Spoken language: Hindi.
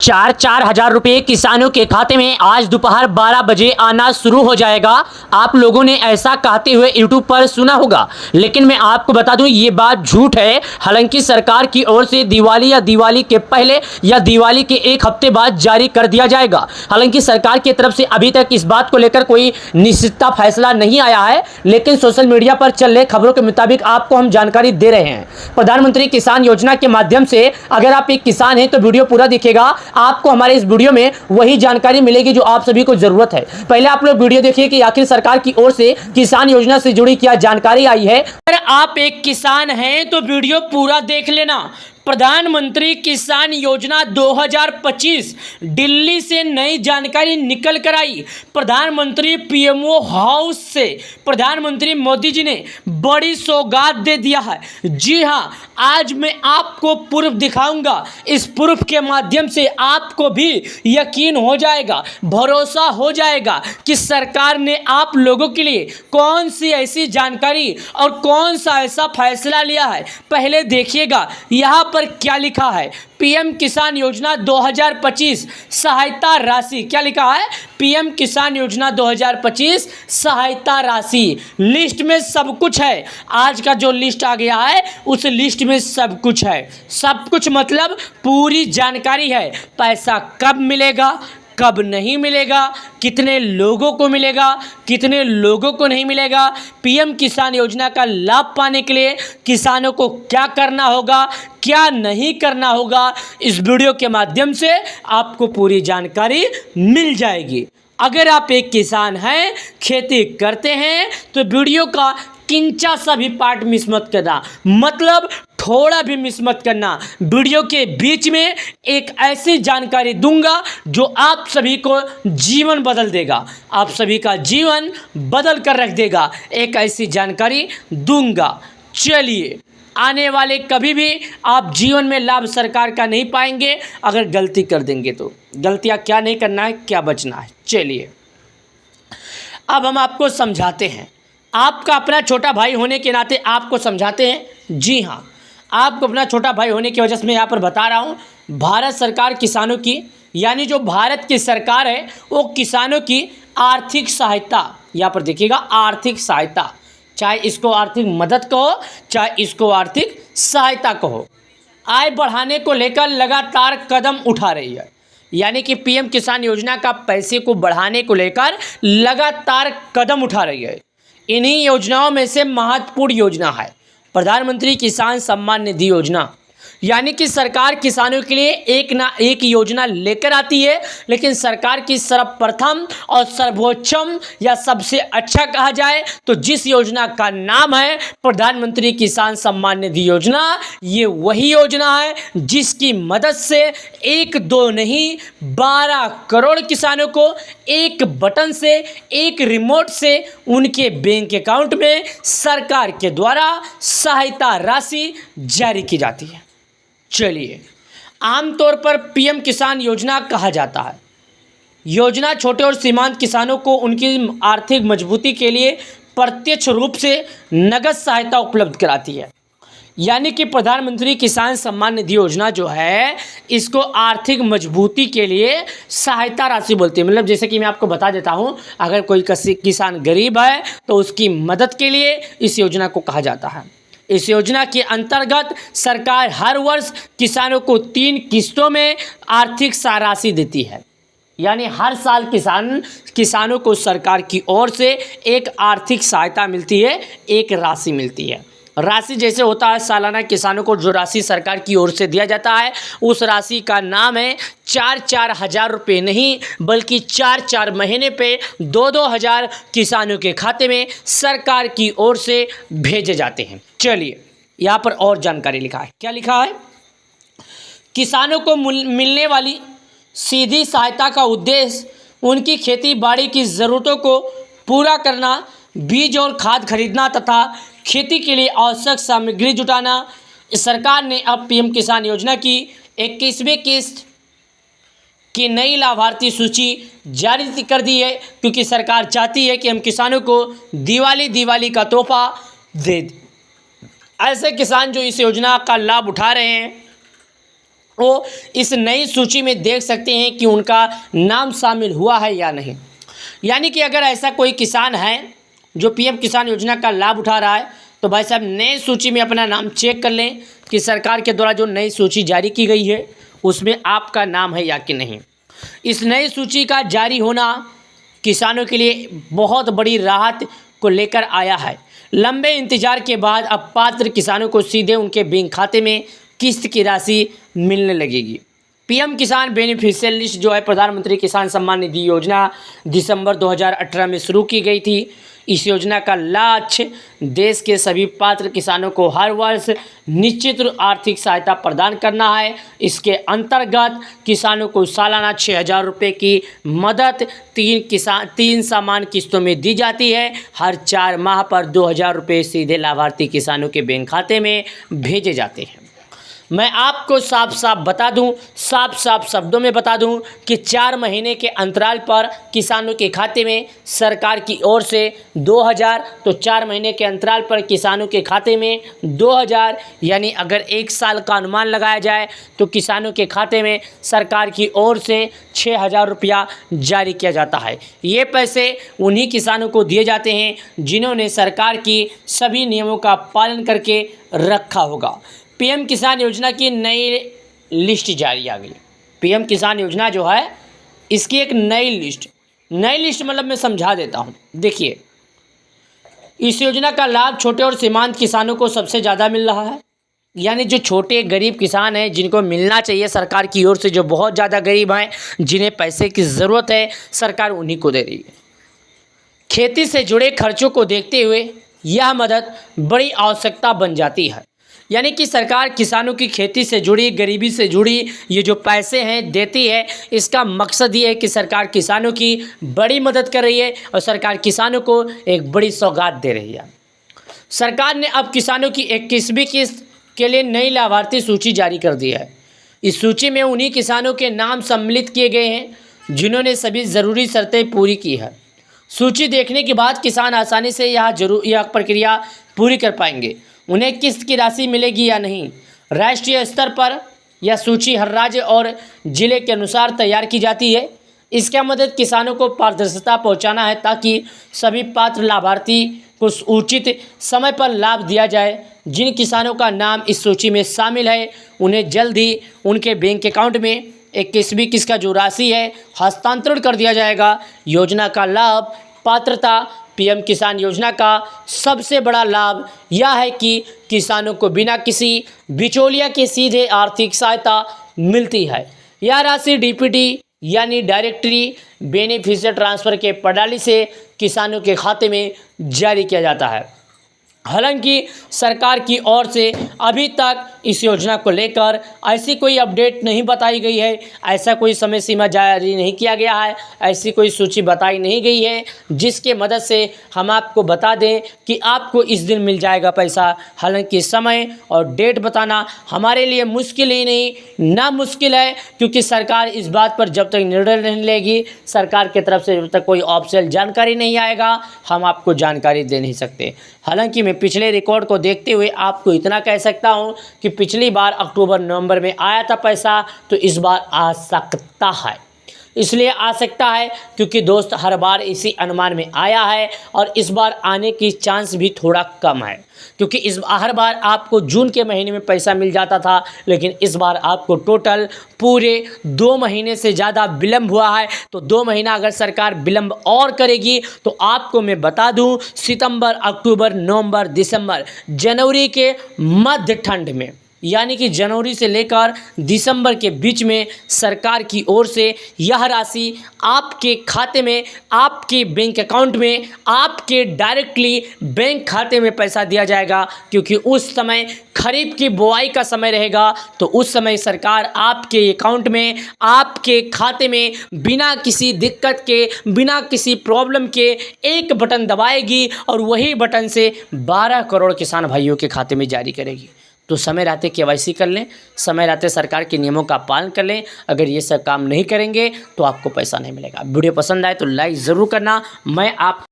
चार चार हजार रुपये किसानों के खाते में आज दोपहर 12 बजे आना शुरू हो जाएगा। आप लोगों ने ऐसा कहते हुए यूट्यूब पर सुना होगा, लेकिन मैं आपको बता दूं ये बात झूठ है। हालांकि सरकार की ओर से दिवाली या दिवाली के पहले या दिवाली के एक हफ्ते बाद जारी कर दिया जाएगा। हालांकि सरकार की तरफ से अभी तक इस बात को लेकर कोई निश्चितता फैसला नहीं आया है, लेकिन सोशल मीडिया पर चल रहे खबरों के मुताबिक आपको हम जानकारी दे रहे हैं। प्रधानमंत्री किसान योजना के माध्यम से अगर आप एक किसान हैं तो वीडियो पूरा दिखेगा, आपको हमारे इस वीडियो में वही जानकारी मिलेगी जो आप सभी को जरूरत है। पहले आप लोग वीडियो देखिए कि आखिर सरकार की ओर से किसान योजना से जुड़ी क्या जानकारी आई है। अगर आप एक किसान हैं तो वीडियो पूरा देख लेना। प्रधानमंत्री किसान योजना 2025 दिल्ली से नई जानकारी निकल कर आई। प्रधानमंत्री पीएमओ हाउस से प्रधानमंत्री मोदी जी ने बड़ी सौगात दे दिया है। जी हां, आज मैं आपको प्रूफ दिखाऊंगा। इस प्रूफ के माध्यम से आपको भी यकीन हो जाएगा, भरोसा हो जाएगा कि सरकार ने आप लोगों के लिए कौन सी ऐसी जानकारी और कौन सा ऐसा फैसला लिया है। पहले देखिएगा यहाँ पर क्या लिखा है। पीएम किसान योजना 2025 सहायता राशि, क्या लिखा है? पीएम किसान योजना 2025 सहायता राशि। लिस्ट में सब कुछ है। आज का जो लिस्ट आ गया है उस लिस्ट में सब कुछ है। सब कुछ मतलब पूरी जानकारी है। पैसा कब मिलेगा, कब नहीं मिलेगा, कितने लोगों को मिलेगा, कितने लोगों को नहीं मिलेगा, पीएम किसान योजना का लाभ पाने के लिए किसानों को क्या करना होगा, क्या नहीं करना होगा। इस वीडियो के माध्यम से आपको पूरी जानकारी मिल जाएगी। अगर आप एक किसान हैं, खेती करते हैं, तो वीडियो का किंचा सा भी पार्ट मिस मत करना, मतलब थोड़ा भी मिस मत करना। वीडियो के बीच में एक ऐसी जानकारी दूंगा जो आप सभी को जीवन बदल देगा, आप सभी का जीवन बदल कर रख देगा। एक ऐसी जानकारी दूंगा। चलिए, आने वाले कभी भी आप जीवन में लाभ सरकार का नहीं पाएंगे अगर गलती कर देंगे तो। गलतियां क्या नहीं करना है, क्या बचना है। चलिए, अब हम आपको समझाते हैं। आपका अपना छोटा भाई होने के नाते आपको समझाते हैं। जी हाँ, आपको अपना छोटा भाई होने की वजह से मैं यहाँ पर बता रहा हूँ। भारत सरकार किसानों की, यानी जो भारत की सरकार है वो किसानों की आर्थिक सहायता, यहाँ पर देखिएगा आर्थिक सहायता, चाहे इसको आर्थिक मदद कहो चाहे इसको आर्थिक सहायता कहो, आय बढ़ाने को लेकर लगातार कदम उठा रही है। यानी कि पीएम किसान योजना का पैसे को बढ़ाने को लेकर लगातार कदम उठा रही है। इन्हीं योजनाओं में से महत्वपूर्ण योजना है प्रधानमंत्री किसान सम्मान निधि योजना। यानी कि सरकार किसानों के लिए एक ना एक योजना लेकर आती है, लेकिन सरकार की सर्वप्रथम और सर्वोच्चम या सबसे अच्छा कहा जाए तो जिस योजना का नाम है प्रधानमंत्री किसान सम्मान निधि योजना, ये वही योजना है जिसकी मदद से एक दो नहीं 12 करोड़ किसानों को एक बटन से, एक रिमोट से उनके बैंक अकाउंट में सरकार के द्वारा सहायता राशि जारी की जाती है। चलिए, आमतौर पर पीएम किसान योजना कहा जाता है। योजना छोटे और सीमांत किसानों को उनकी आर्थिक मजबूती के लिए प्रत्यक्ष रूप से नगद सहायता उपलब्ध कराती है। यानी कि प्रधानमंत्री किसान सम्मान निधि योजना जो है इसको आर्थिक मजबूती के लिए सहायता राशि बोलती है। मतलब जैसे कि मैं आपको बता देता हूँ, अगर कोई किसान गरीब है तो उसकी मदद के लिए इस योजना को कहा जाता है। इस योजना के अंतर्गत सरकार हर वर्ष किसानों को 3 किस्तों में आर्थिक राशि देती है। यानी हर साल किसानों को सरकार की ओर से एक आर्थिक सहायता मिलती है, एक राशि मिलती है। राशि जैसे होता है सालाना किसानों को जो राशि सरकार की ओर से दिया जाता है उस राशि का नाम है 4-4 हज़ार रुपये नहीं, बल्कि 4-4 महीने पे 2-2 हज़ार किसानों के खाते में सरकार की ओर से भेजे जाते हैं। चलिए, यहाँ पर और जानकारी लिखा है। क्या लिखा है? किसानों को मिलने वाली सीधी सहायता का उद्देश्य उनकी खेती बाड़ी की ज़रूरतों को पूरा करना, बीज और खाद खरीदना तथा खेती के लिए आवश्यक सामग्री जुटाना। सरकार ने अब पीएम किसान योजना की 21वीं किस्त की नई लाभार्थी सूची जारी कर दी है, क्योंकि सरकार चाहती है कि हम किसानों को दिवाली का तोहफा दे दें। ऐसे किसान जो इस योजना का लाभ उठा रहे हैं वो इस नई सूची में देख सकते हैं कि उनका नाम शामिल हुआ है या नहीं। यानी कि अगर ऐसा कोई किसान है जो पीएम किसान योजना का लाभ उठा रहा है तो भाई साहब नई सूची में अपना नाम चेक कर लें कि सरकार के द्वारा जो नई सूची जारी की गई है उसमें आपका नाम है या कि नहीं। इस नई सूची का जारी होना किसानों के लिए बहुत बड़ी राहत को लेकर आया है। लंबे इंतजार के बाद अब पात्र किसानों को सीधे उनके बैंक खाते में किस्त की राशि मिलने लगेगी। पीएम किसान बेनिफिशियल लिस्ट जो है प्रधानमंत्री किसान सम्मान निधि योजना दिसंबर 2018 में शुरू की गई थी। इस योजना का लक्ष्य देश के सभी पात्र किसानों को हर वर्ष निश्चित आर्थिक सहायता प्रदान करना है। इसके अंतर्गत किसानों को सालाना 6,000 रुपये की मदद तीन समान किस्तों में दी जाती है। हर 4 माह पर 2,000 रुपये सीधे लाभार्थी किसानों के बैंक खाते में भेजे जाते हैं। मैं आपको साफ साफ शब्दों में बता दूं कि 4 महीने के अंतराल पर किसानों के खाते में सरकार की ओर से 2,000, तो 4 महीने के अंतराल पर किसानों के खाते में 2,000, यानी अगर 1 साल का अनुमान लगाया जाए तो किसानों के खाते में सरकार की ओर से 6,000 रुपया जारी किया जाता है। ये पैसे उन्हीं किसानों को दिए जाते हैं जिन्होंने सरकार की सभी नियमों का पालन करके रखा होगा। पीएम किसान योजना की नई लिस्ट जारी आ गई। पीएम किसान योजना जो है इसकी एक नई लिस्ट मतलब मैं समझा देता हूँ। देखिए, इस योजना का लाभ छोटे और सीमांत किसानों को सबसे ज़्यादा मिल रहा है। यानी जो छोटे गरीब किसान हैं जिनको मिलना चाहिए सरकार की ओर से, जो बहुत ज़्यादा गरीब हैं जिन्हें पैसे की ज़रूरत है, सरकार उन्हीं को दे रही है। खेती से जुड़े खर्चों को देखते हुए यह मदद बड़ी आवश्यकता बन जाती है। यानी कि सरकार किसानों की खेती से जुड़ी, गरीबी से जुड़ी ये जो पैसे हैं देती है, इसका मकसद ये है कि सरकार किसानों की बड़ी मदद कर रही है और सरकार किसानों को एक बड़ी सौगात दे रही है। सरकार ने अब किसानों की 21वीं किस्त के लिए नई लाभार्थी सूची जारी कर दी है। इस सूची में उन्हीं किसानों के नाम सम्मिलित किए गए हैं जिन्होंने सभी ज़रूरी शर्तें पूरी की है। सूची देखने के बाद किसान आसानी से यह प्रक्रिया पूरी कर पाएंगे। उन्हें किस्त की राशि मिलेगी या नहीं, राष्ट्रीय स्तर पर यह सूची हर राज्य और ज़िले के अनुसार तैयार की जाती है। इसका मदद किसानों को पारदर्शिता पहुंचाना है ताकि सभी पात्र लाभार्थी को उचित समय पर लाभ दिया जाए। जिन किसानों का नाम इस सूची में शामिल है उन्हें जल्द ही उनके बैंक अकाउंट में 21वीं किस्त का जो राशि है हस्तांतरण कर दिया जाएगा। योजना का लाभ पात्रता पीएम किसान योजना का सबसे बड़ा लाभ यह है कि किसानों को बिना किसी बिचौलिया के सीधे आर्थिक सहायता मिलती है। यह राशि डीपीटी यानी डायरेक्टली बेनिफिशियल ट्रांसफ़र के प्रणाली से किसानों के खाते में जारी किया जाता है। हालांकि सरकार की ओर से अभी तक इस योजना को लेकर ऐसी कोई अपडेट नहीं बताई गई है, ऐसा कोई समय सीमा जारी नहीं किया गया है, ऐसी कोई सूची बताई नहीं गई है जिसके मदद से हम आपको बता दें कि आपको इस दिन मिल जाएगा पैसा। हालांकि समय और डेट बताना हमारे लिए मुश्किल ही नहीं नामुश्किल है, क्योंकि सरकार इस बात पर जब तक निर्णय नहीं लेगी, सरकार की तरफ से जब तक कोई ऑफिशियल जानकारी नहीं आएगा, हम आपको जानकारी दे नहीं सकते। हालांकि मैं पिछले रिकॉर्ड को देखते हुए आपको इतना कह सकता हूं कि पिछली बार अक्टूबर नवंबर में आया था पैसा, तो इस बार आ सकता है। इसलिए आ सकता है क्योंकि दोस्त हर बार इसी अनुमान में आया है और इस बार आने की चांस भी थोड़ा कम है, क्योंकि हर बार आपको जून के महीने में पैसा मिल जाता था, लेकिन इस बार आपको टोटल पूरे 2 महीने से ज़्यादा विलम्ब हुआ है। तो 2 महीना अगर सरकार विलम्ब और करेगी तो आपको मैं बता दूं, सितंबर, अक्टूबर, नवंबर, दिसंबर, जनवरी के मध्य ठंड में, यानी कि जनवरी से लेकर दिसंबर के बीच में सरकार की ओर से यह राशि आपके खाते में, आपके बैंक अकाउंट में, आपके डायरेक्टली बैंक खाते में पैसा दिया जाएगा। क्योंकि उस समय खरीफ की बुआई का समय रहेगा, तो उस समय सरकार आपके अकाउंट में, आपके खाते में बिना किसी दिक्कत के, बिना किसी प्रॉब्लम के एक बटन दबाएगी और वही बटन से 12 करोड़ किसान भाइयों के खाते में जारी करेगी। तो समय रहते केवाईसी कर लें, समय रहते सरकार के नियमों का पालन कर लें। अगर ये सब काम नहीं करेंगे तो आपको पैसा नहीं मिलेगा। वीडियो पसंद आए तो लाइक ज़रूर करना। मैं आप